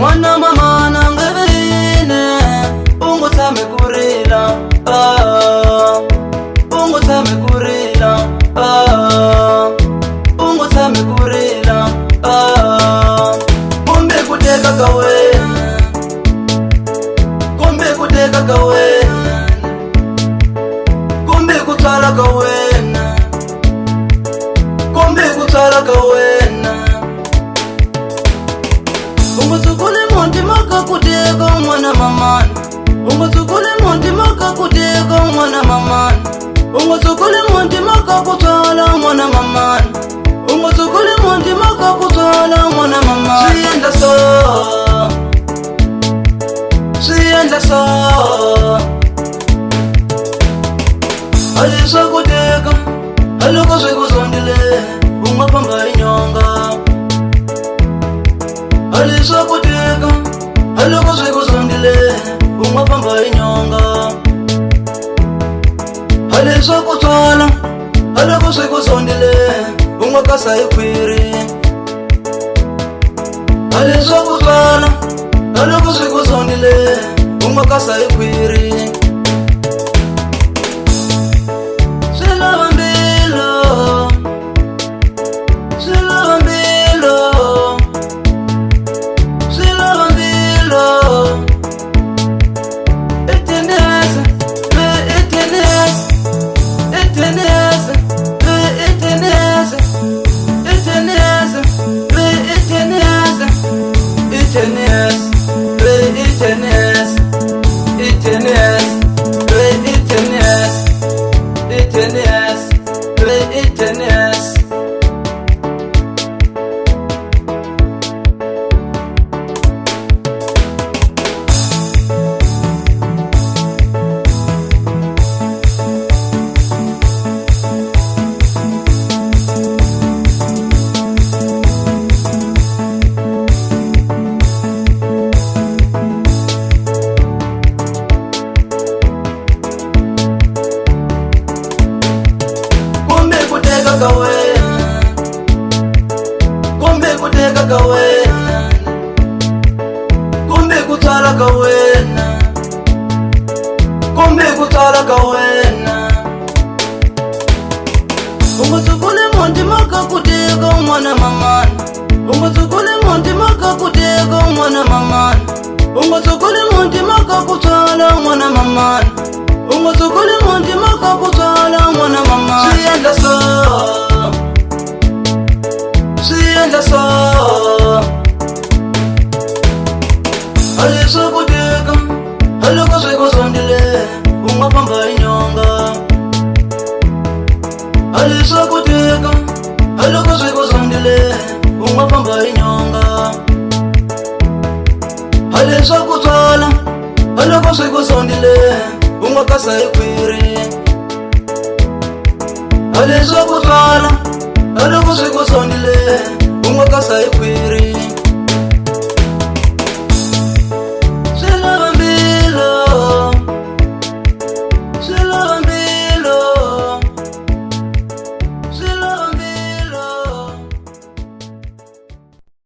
Mwana mama nangavine ungutame kurila ungutame kurila ungutame kurila kumbe kuteka kawe kumbe kuteka kawe kumbe kutala kawe kumbe kutala kawe Unguzukule monti maka kuteka mwana mamani Unguzukule monti maka kuteka mwana mamani Unguzukule monti maka kutala mwana mamani Unguzukule monti maka kutala mwana mamani Sienda so Sienda so Alisa kuteka Aluko sikuzondile Ungapamba inyonga Alisa kuteka Aluko sikuzondile Ungapamba inyonga Alisa kutala Aluko sikuzondile Ungakasa ikwiri Alisa kutala Aluko sikuzondile Ungakasa ikwiri Kumbe kuteka kawe Kumbe kutala kawe Kumbe kutala kawe Unguzukule monti maka kuteka mwana mamani Unguzukule monti maka kuteka mwana mamani Unguzukule monti maka kutala mwana mamani Unguzukule monti maka kutala mwana mamani Sienda so Sienda so Alisa kuteka Aluko sikuzondile Ungapamba inyonga Alisa kuteka Aluko sikuzondile Ungapamba inyonga Alisa kutala Aluko sikuzondile Ungakasa ikwiri Alisa kutala Aluko sikuzondile Ungakasa ikwiri